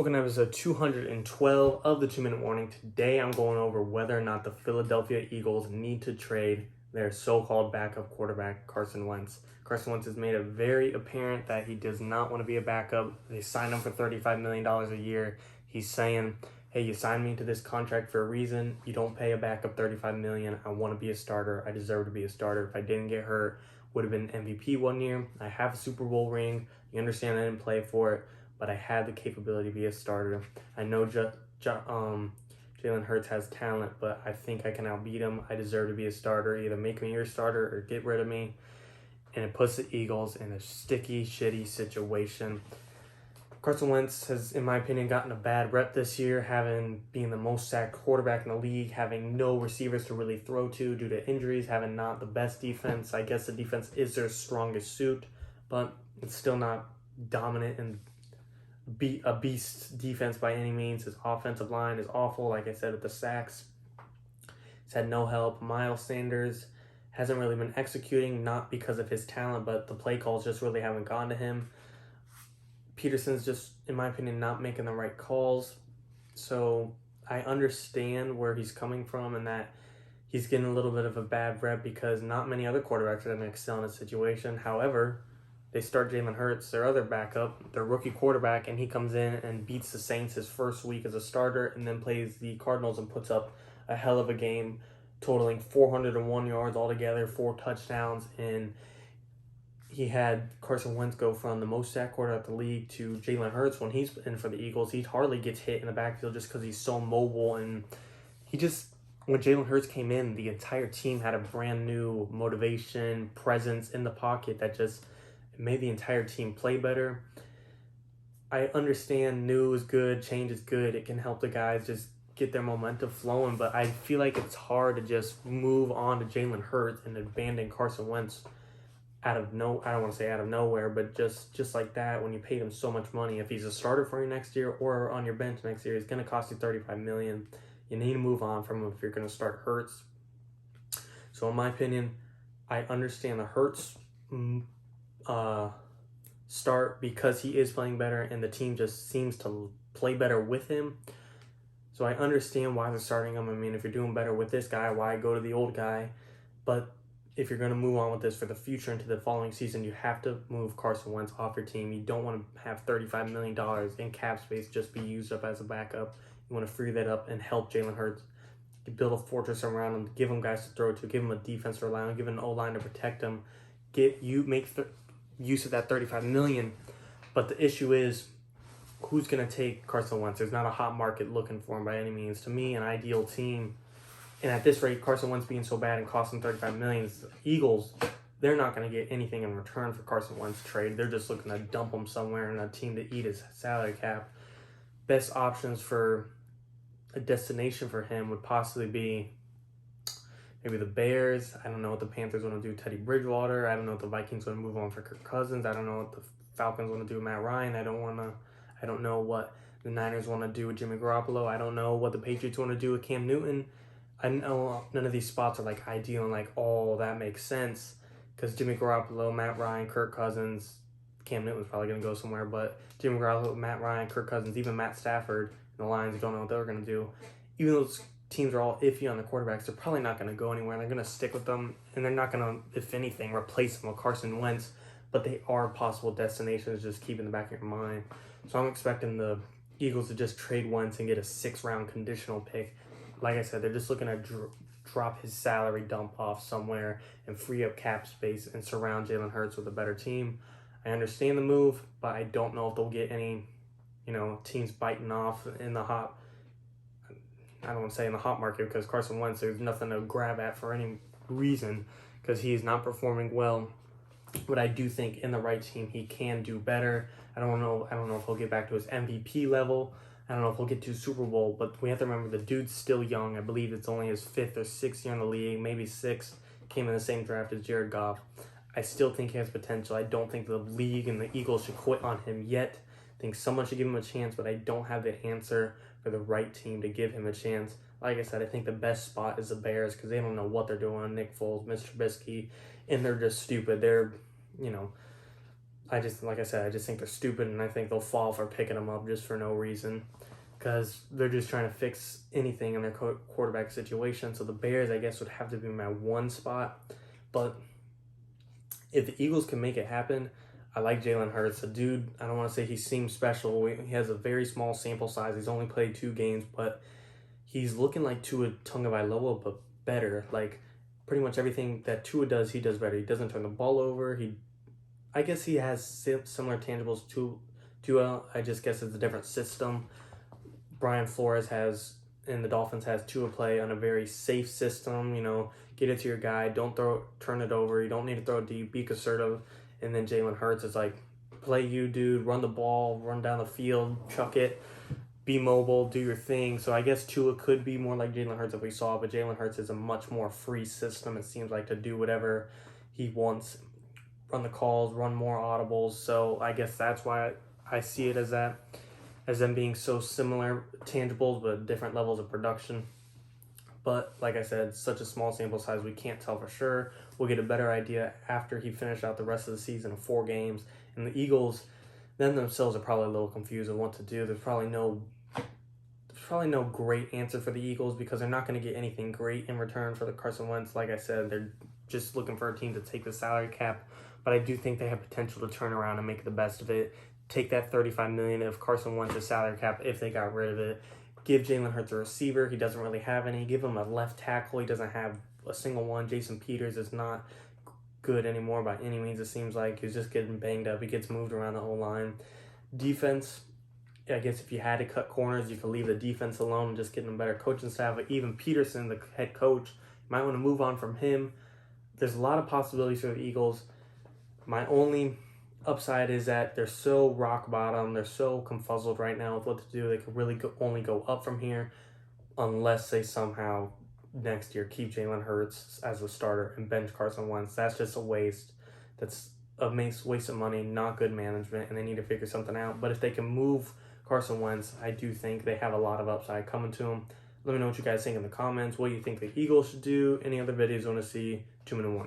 Welcome to episode 212 of the 2-Minute Warning. Today I'm going over whether or not the Philadelphia Eagles need to trade their so-called backup quarterback, Carson Wentz. Carson Wentz has made it very apparent that he does not want to be a backup. They signed him for $35 million a year. He's saying, hey, you signed me to this contract for a reason. You don't pay a backup $35 million. I want to be a starter. I deserve to be a starter. If I didn't get hurt, would have been MVP one year. I have a Super Bowl ring. You understand I didn't play for it, but I had the capability to be a starter. I know Jalen Hurts has talent, but I think I can outbeat him. I deserve to be a starter. Either make me your starter or get rid of me. And it puts the Eagles in a sticky, shitty situation. Carson Wentz has, in my opinion, gotten a bad rep this year, being the most sacked quarterback in the league, having no receivers to really throw to due to injuries, having not the best defense. I guess the defense is their strongest suit, but it's still not dominant and a beast defense by any means. His offensive line is awful, like I said, with the sacks. He's had no help. Miles Sanders hasn't really been executing, not because of his talent, but the play calls just really haven't gone to him. Pederson's just, in my opinion, not making the right calls. So I understand where he's coming from and that he's getting a little bit of a bad rep because not many other quarterbacks are going to excel in a situation. However, they start Jalen Hurts, their other backup, their rookie quarterback, and he comes in and beats the Saints his first week as a starter and then plays the Cardinals and puts up a hell of a game, totaling 401 yards altogether, 4 touchdowns, and he had Carson Wentz go from the most sacked quarterback in the league to Jalen Hurts. When he's in for the Eagles, he hardly gets hit in the backfield just because he's so mobile. And when Jalen Hurts came in, the entire team had a brand new motivation, presence in the pocket that just made the entire team play better. I understand new is good, change is good. It can help the guys just get their momentum flowing, but I feel like it's hard to just move on to Jalen Hurts and abandon Carson Wentz I don't want to say out of nowhere, but just like that, when you paid him so much money, if he's a starter for you next year or on your bench next year, he's going to cost you $35 million. You need to move on from him if you're going to start Hurts. So in my opinion, I understand the Hurts start because he is playing better and the team just seems to play better with him. So I understand why they're starting him. I mean, if you're doing better with this guy, why go to the old guy? But if you're going to move on with this for the future into the following season, you have to move Carson Wentz off your team. You don't want to have $35 million in cap space just be used up as a backup. You want to free that up and help Jalen Hurts. You build a fortress around him, give him guys to throw to, give him a defense to rely on, give him an O-line to protect him. Make use of that $35 million. But the issue is, who's going to take Carson Wentz? There's not a hot market looking for him by any means. To me, an ideal team. And at this rate, Carson Wentz being so bad and costing $35 million, Eagles, they're not going to get anything in return for Carson Wentz trade. They're just looking to dump him somewhere in a team to eat his salary cap. Best options for a destination for him would possibly be maybe the Bears. I don't know what the Panthers want to do with Teddy Bridgewater. I don't know what the Vikings want to move on for Kirk Cousins. I don't know what the Falcons want to do with Matt Ryan. I don't know what the Niners want to do with Jimmy Garoppolo. I don't know what the Patriots want to do with Cam Newton. I know none of these spots are like ideal and like, oh, that makes sense because Jimmy Garoppolo, Matt Ryan, Kirk Cousins, Cam Newton's probably going to go somewhere, but Jimmy Garoppolo, Matt Ryan, Kirk Cousins, even Matt Stafford, and the Lions don't know what they're going to do. Even though those teams are all iffy on the quarterbacks, they're probably not going to go anywhere. They're going to stick with them, and they're not going to, if anything, replace them with Carson Wentz, but they are possible destinations. Just keep in the back of your mind. So I'm expecting the Eagles to just trade Wentz and get a 6th-round conditional pick. Like I said, they're just looking to drop his salary dump off somewhere and free up cap space and surround Jalen Hurts with a better team. I understand the move, but I don't know if they'll get any, teams biting off in the hot. I don't want to say in the hot market because Carson Wentz, there's nothing to grab at for any reason because he's not performing well. But I do think in the right team he can do better. I don't know if he'll get back to his MVP level. I don't know if he'll get to Super Bowl, but we have to remember the dude's still young. I believe it's only his 5th or 6th year in the league, maybe 6th. Came in the same draft as Jared Goff. I still think he has potential. I don't think the league and the Eagles should quit on him yet. I think someone should give him a chance, but I don't have the answer for the right team to give him a chance. Like I said, I think the best spot is the Bears because they don't know what they're doing. Nick Foles, Mr. Trubisky, and they're just stupid. They're, like I said, I just think they're stupid, and I think they'll fall for picking them up just for no reason, because they're just trying to fix anything in their quarterback situation. So the Bears, I guess, would have to be my one spot. But if the Eagles can make it happen, I like Jalen Hurts. The dude, I don't want to say he seems special. He has a very small sample size. He's only played 2 games, but he's looking like Tua Tagovailoa, but better. Like, pretty much everything that Tua does, he does better. He doesn't turn the ball over. I guess he has similar tangibles to Tua. I just guess it's a different system. Brian Flores and the Dolphins has Tua play on a very safe system. Get it to your guy. Don't turn it over. You don't need to throw it deep. Be assertive. And then Jalen Hurts is like, play you, dude. Run the ball. Run down the field. Chuck it. Be mobile. Do your thing. So I guess Tua could be more like Jalen Hurts if we saw, but Jalen Hurts is a much more free system. It seems like to do whatever he wants. Run the calls. Run more audibles. So I guess that's why I see it as that. As them being so similar tangibles, but different levels of production. But like I said, such a small sample size, we can't tell for sure. We'll get a better idea after he finished out the rest of the season of 4 games. And the Eagles, them themselves are probably a little confused on what to do. There's probably no great answer for the Eagles because they're not going to get anything great in return for the Carson Wentz. Like I said, they're just looking for a team to take the salary cap. But I do think they have potential to turn around and make the best of it. Take that $35 million of Carson Wentz's salary cap if they got rid of it. Give Jalen Hurts a receiver. He doesn't really have any. Give him a left tackle. He doesn't have a single one. Jason Peters is not good anymore by any means. It seems like he's just getting banged up. He gets moved around the whole line. Defense, I guess if you had to cut corners, you could leave the defense alone and just get them better coaching staff. But even Pederson, the head coach, you might want to move on from him. There's a lot of possibilities for the Eagles. My only upside is that they're so rock bottom. They're so confuzzled right now with what to do. They could really only go up from here unless they somehow next year keep Jalen Hurts as a starter and bench Carson Wentz. That's just a waste. That's a waste of money, not good management, and they need to figure something out. But if they can move Carson Wentz, I do think they have a lot of upside coming to them. Let me know what you guys think in the comments. What do you think the Eagles should do? Any other videos you want to see? 2-1.